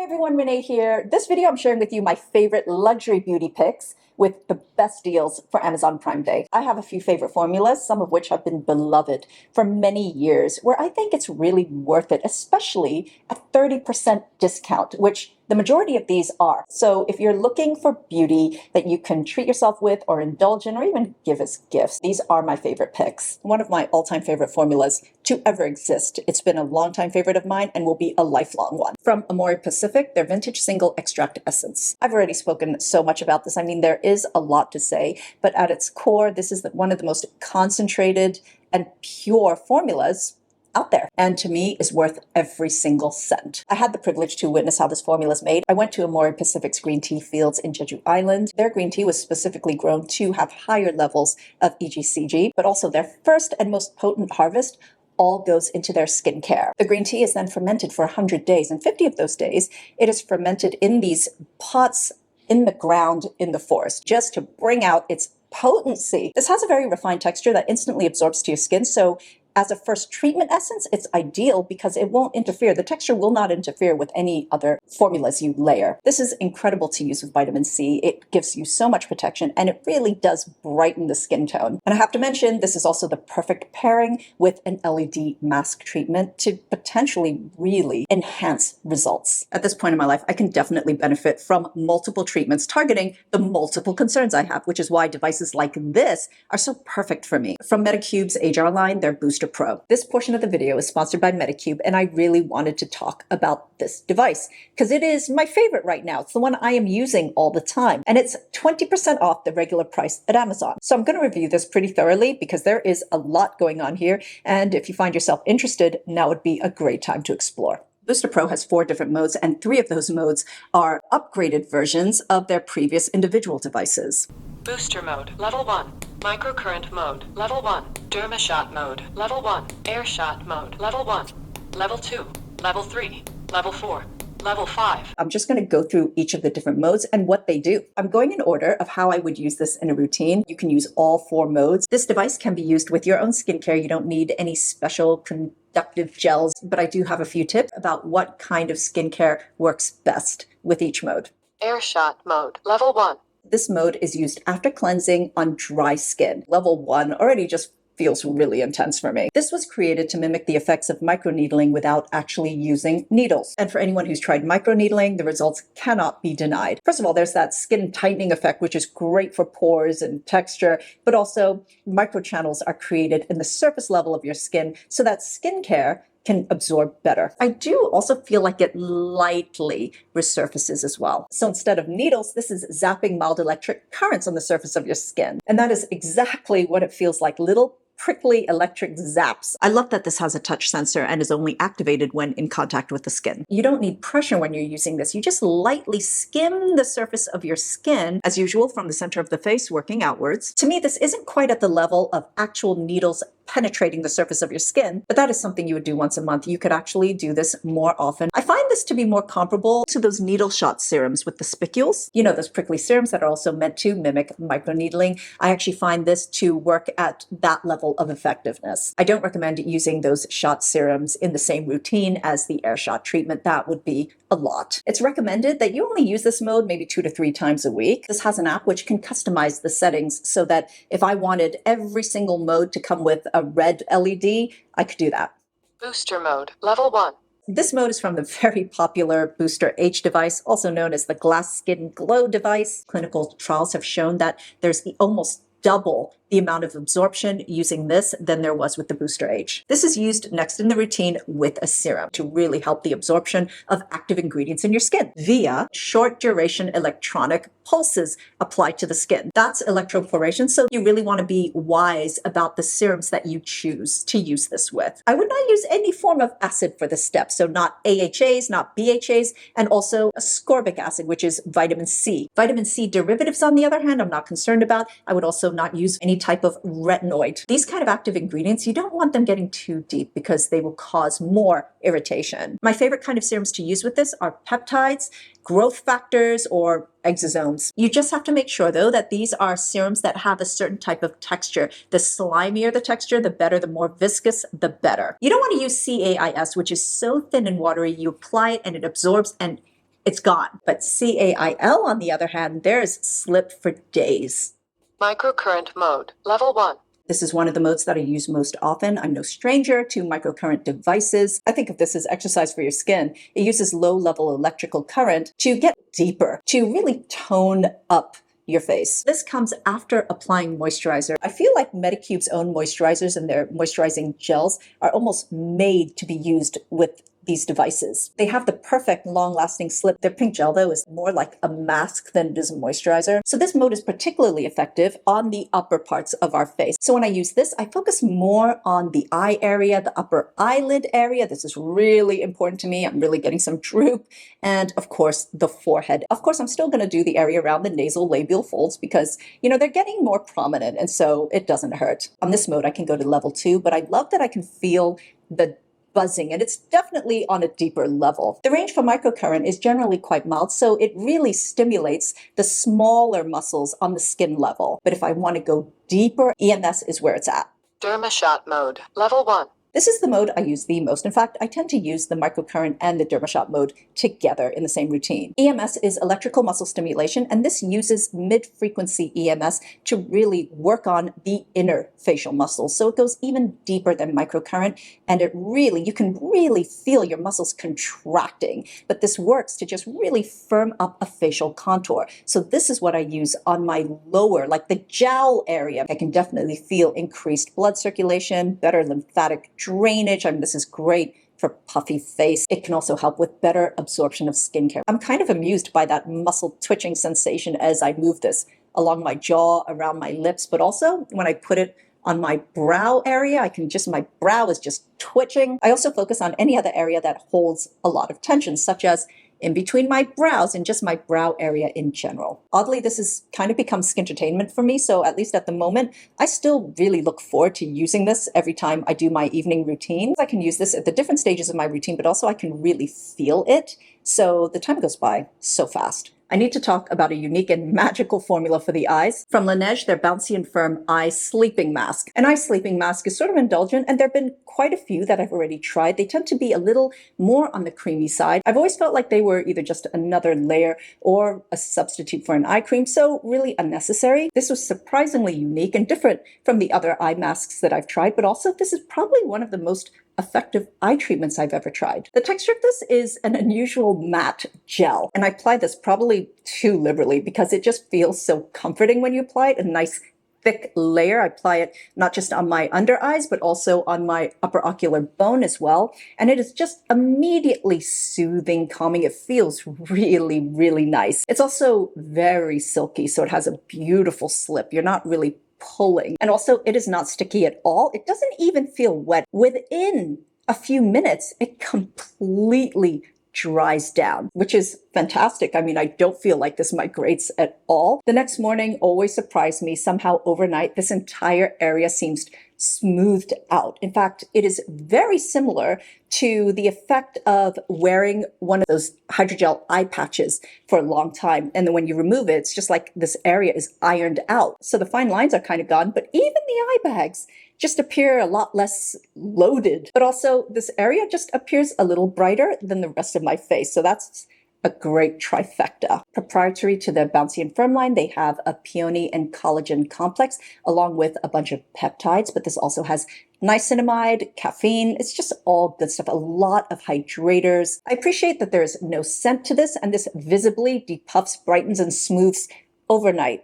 Everyone, Renee here. This video I'm sharing with you my favorite luxury beauty picks with the best deals for Amazon Prime Day. I have a few favorite formulas, some of which have been beloved for many years, where I think it's really worth it, especially at 30% discount, which the majority of these are. So if you're looking for beauty that you can treat yourself with or indulge in or even give as gifts, these are my favorite picks. One of my all-time favorite formulas to ever exist. It's been a long-time favorite of mine and will be a lifelong one. From Amore Pacific, their Vintage Single Extract Essence. I've already spoken so much about this. I mean, there is a lot to say, but at its core, this is one of the most concentrated and pure formulas out there, and to me is worth every single cent. I had the privilege to witness how this formula is made. I went to Amore Pacific's green tea fields in Jeju Island. Their green tea was specifically grown to have higher levels of EGCG, but also their first and most potent harvest all goes into their skincare. The green tea is then fermented for 100 days, and 50 of those days it is fermented in these pots in the ground in the forest, just to bring out its potency. This has a very refined texture that instantly absorbs to your skin, so as a first treatment essence, it's ideal because it won't interfere. The texture will not interfere with any other formulas you layer. This is incredible to use with vitamin C. It gives you so much protection and it really does brighten the skin tone. And I have to mention, this is also the perfect pairing with an LED mask treatment to potentially really enhance results. At this point in my life, I can definitely benefit from multiple treatments targeting the multiple concerns I have, which is why devices like this are so perfect for me. From Medicube's HR line, their Booster Pro. This portion of the video is sponsored by Medicube, and I really wanted to talk about this device because it is my favorite right now. It's the one I am using all the time, and it's 20% off the regular price at Amazon. So I'm going to review this pretty thoroughly because there is a lot going on here, and if you find yourself interested, now would be a great time to explore. Booster Pro has 4 different modes, and 3 of those modes are upgraded versions of their previous individual devices. Booster mode, level 1. Microcurrent mode, level 1. Dermashot mode, level 1. Air shot mode, level 1. Level 2, level 3, level 4, level 5. I'm just going to go through each of the different modes and what they do. I'm going in order of how I would use this in a routine. You can use all 4 modes. This device can be used with your own skincare. You don't need any special conductive gels, but I do have a few tips about what kind of skincare works best with each mode. Air shot mode, level 1. This mode is used after cleansing on dry skin. Level 1 already just feels really intense for me. This was created to mimic the effects of microneedling without actually using needles. And for anyone who's tried microneedling, the results cannot be denied. First of all, there's that skin tightening effect, which is great for pores and texture, but also microchannels are created in the surface level of your skin so that skincare can absorb better. I do also feel like it lightly resurfaces as well. So instead of needles, this is zapping mild electric currents on the surface of your skin. And that is exactly what it feels like, little prickly electric zaps. I love that this has a touch sensor and is only activated when in contact with the skin. You don't need pressure when you're using this. You just lightly skim the surface of your skin, as usual, from the center of the face working outwards. To me, this isn't quite at the level of actual needles penetrating the surface of your skin, but that is something you would do once a month. You could actually do this more often. I find this to be more comparable to those needle shot serums with the spicules. You know, those prickly serums that are also meant to mimic microneedling. I actually find this to work at that level of effectiveness. I don't recommend using those shot serums in the same routine as the air shot treatment. That would be a lot. It's recommended that you only use this mode maybe 2 to 3 times a week. This has an app which can customize the settings so that if I wanted every single mode to come with a red LED, I could do that. Booster mode, level 1. This mode is from the very popular Booster H device, also known as the Glass Skin Glow device. Clinical trials have shown that there's almost double the amount of absorption using this than there was with the Booster H. This is used next in the routine with a serum to really help the absorption of active ingredients in your skin via short duration electronic pulses applied to the skin. That's electroporation, so you really want to be wise about the serums that you choose to use this with. I would not use any form of acid for this step, so not AHAs, not BHAs, and also ascorbic acid, which is vitamin C. Vitamin C derivatives, on the other hand, I'm not concerned about. I would also not use any type of retinoid. These kind of active ingredients, you don't want them getting too deep because they will cause more irritation. My favorite kind of serums to use with this are peptides, growth factors, or exosomes. You just have to make sure, though, that these are serums that have a certain type of texture. The slimier the texture, the better. The more viscous, the better. You don't want to use CAIS, which is so thin and watery. You apply it and it absorbs and it's gone. But CAIL, on the other hand, there's slip for days. Microcurrent mode, level 1. This is one of the modes that I use most often. I'm no stranger to microcurrent devices. I think of this as exercise for your skin. It uses low-level electrical current to get deeper, to really tone up your face. This comes after applying moisturizer. I feel like Medicube's own moisturizers and their moisturizing gels are almost made to be used with these devices. They have the perfect long-lasting slip. Their pink gel, though, is more like a mask than it is a moisturizer. So this mode is particularly effective on the upper parts of our face. So when I use this, I focus more on the eye area, the upper eyelid area. This is really important to me. I'm really getting some droop. And of course, the forehead. Of course, I'm still going to do the area around the nasal labial folds because, they're getting more prominent. And so it doesn't hurt. On this mode, I can go to level 2, but I love that I can feel the buzzing, and it's definitely on a deeper level. The range for microcurrent is generally quite mild, so it really stimulates the smaller muscles on the skin level. But if I want to go deeper, EMS is where it's at. Dermashot mode, level 1. This is the mode I use the most. In fact, I tend to use the microcurrent and the Dermashot mode together in the same routine. EMS is electrical muscle stimulation, and this uses mid-frequency EMS to really work on the inner facial muscles. So it goes even deeper than microcurrent, and you can really feel your muscles contracting. But this works to just really firm up a facial contour. So this is what I use on my lower, like the jowl area. I can definitely feel increased blood circulation, better lymphatic drainage. This is great for puffy face. It can also help with better absorption of skincare. I'm kind of amused by that muscle twitching sensation as I move this along my jaw, around my lips, but also when I put it on my brow area, my brow is just twitching. I also focus on any other area that holds a lot of tension, such as in between my brows and just my brow area in general. Oddly, this has kind of become skintertainment for me, so at least at the moment, I still really look forward to using this every time I do my evening routine. I can use this at the different stages of my routine, but also I can really feel it, so the time goes by so fast. I need to talk about a unique and magical formula for the eyes. From Laneige, their Bouncy and Firm Eye Sleeping Mask. An eye sleeping mask is sort of indulgent, and there have been quite a few that I've already tried. They tend to be a little more on the creamy side. I've always felt like they were either just another layer or a substitute for an eye cream, so really unnecessary. This was surprisingly unique and different from the other eye masks that I've tried, but also this is probably one of the most effective eye treatments I've ever tried. The texture of this is an unusual matte gel, and I apply this probably too liberally because it just feels so comforting when you apply it. A nice thick layer. I apply it not just on my under eyes, but also on my upper ocular bone as well. And it is just immediately soothing, calming. It feels really, really nice. It's also very silky, so it has a beautiful slip. You're not really pulling. And also, it is not sticky at all. It doesn't even feel wet. Within a few minutes, it completely dries down, which is fantastic. I don't feel like this migrates at all. The next morning always surprised me. Somehow overnight, this entire area seems smoothed out. In fact, it is very similar to the effect of wearing one of those hydrogel eye patches for a long time. And then when you remove it, it's just like this area is ironed out. So the fine lines are kind of gone, but even the eye bags just appear a lot less loaded. But also this area just appears a little brighter than the rest of my face. So that's a great trifecta. Proprietary to the Bouncy and Firm line, they have a peony and collagen complex along with a bunch of peptides, but this also has niacinamide, caffeine. It's just all good stuff. A lot of hydrators. I appreciate that there's no scent to this, and this visibly depuffs, brightens, and smooths overnight.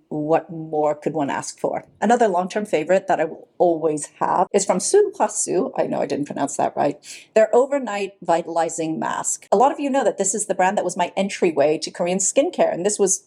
What more could one ask for? Another long-term favorite that I will always have is from Sulpasu. I know I didn't pronounce that right. Their Overnight Vitalizing Mask. A lot of you know that this is the brand that was my entryway to Korean skincare, and this was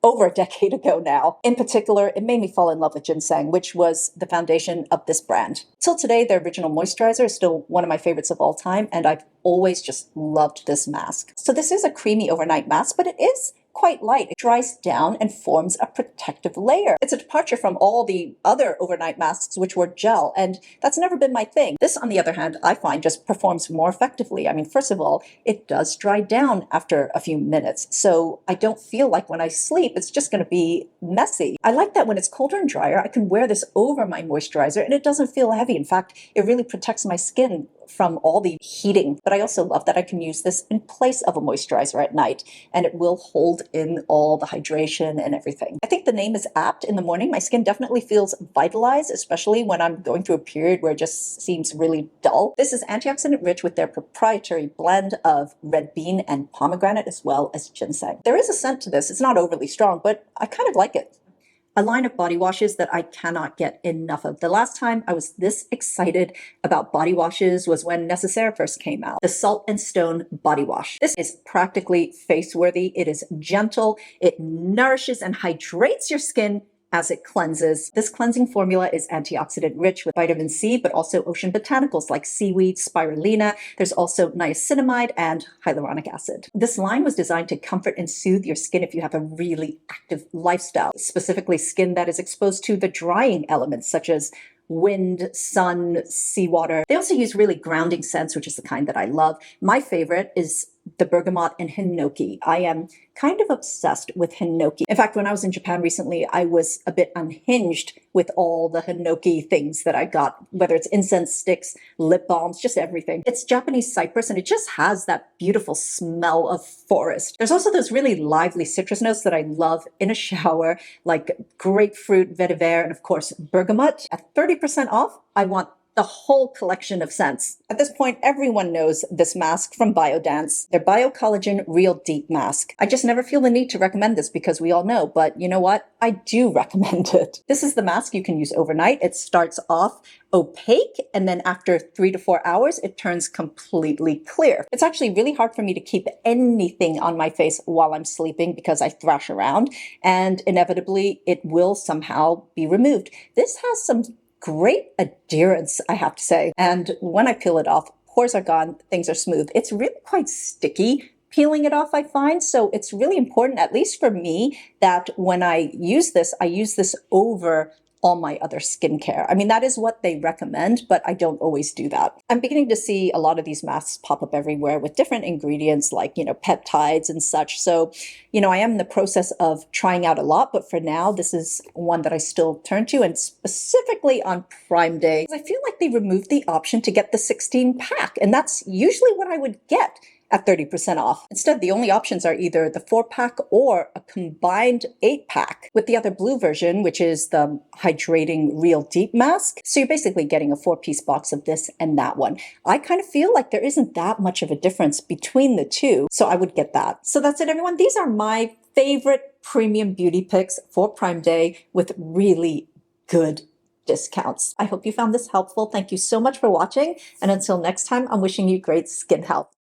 over a decade ago now. In particular, it made me fall in love with ginseng, which was the foundation of this brand. Till today, their original moisturizer is still one of my favorites of all time, and I've always just loved this mask. So this is a creamy overnight mask, but it is quite light. It dries down and forms a protective layer. It's a departure from all the other overnight masks, which were gel, and that's never been my thing. This, on the other hand, I find just performs more effectively. First of all, it does dry down after a few minutes, so I don't feel like when I sleep, it's just going to be messy. I like that when it's colder and drier, I can wear this over my moisturizer, and it doesn't feel heavy. In fact, it really protects my skin from all the heating. But I also love that I can use this in place of a moisturizer at night, and it will hold in all the hydration and everything. I think the name is apt. In the morning, my skin definitely feels vitalized, especially when I'm going through a period where it just seems really dull. This is antioxidant rich with their proprietary blend of red bean and pomegranate, as well as ginseng. There is a scent to this. It's not overly strong, but I kind of like it. A line of body washes that I cannot get enough of. The last time I was this excited about body washes was when Necessaire first came out. The Salt and Stone Body Wash. This is practically face-worthy. It is gentle. It nourishes and hydrates your skin as it cleanses. This cleansing formula is antioxidant rich with vitamin C, but also ocean botanicals like seaweed, spirulina. There's also niacinamide and hyaluronic acid. This line was designed to comfort and soothe your skin if you have a really active lifestyle, specifically skin that is exposed to the drying elements such as wind, sun, seawater. They also use really grounding scents, which is the kind that I love. My favorite is the bergamot and hinoki. I am kind of obsessed with hinoki. In fact, when I was in Japan recently, I was a bit unhinged with all the hinoki things that I got, whether it's incense sticks, lip balms, just everything. It's Japanese cypress, and it just has that beautiful smell of forest. There's also those really lively citrus notes that I love in a shower, like grapefruit, vetiver, and of course, bergamot. At 30% off, I want the whole collection of scents. At this point, everyone knows this mask from Biodance, their Biocollagen Real Deep Mask. I just never feel the need to recommend this because we all know, but you know what? I do recommend it. This is the mask you can use overnight. It starts off opaque, and then after 3 to 4 hours, it turns completely clear. It's actually really hard for me to keep anything on my face while I'm sleeping because I thrash around, and inevitably it will somehow be removed. This has some great adherence, I have to say. And when I peel it off, pores are gone, things are smooth. It's really quite sticky peeling it off, I find. So it's really important, at least for me, that when I use this over all my other skincare. I mean, that is what they recommend, but I don't always do that. I'm beginning to see a lot of these masks pop up everywhere with different ingredients like, peptides and such. So, I am in the process of trying out a lot, but for now, this is one that I still turn to, and specifically on Prime Day. I feel like they removed the option to get the 16 pack, and that's usually what I would get at 30% off. Instead, the only options are either the 4-pack or a combined 8-pack with the other blue version, which is the Hydrating Real Deep Mask. So you're basically getting a 4-piece box of this and that one. I kind of feel like there isn't that much of a difference between the two, so I would get that. So that's it, everyone. These are my favorite premium beauty picks for Prime Day with really good discounts. I hope you found this helpful. Thank you so much for watching, and until next time, I'm wishing you great skin health.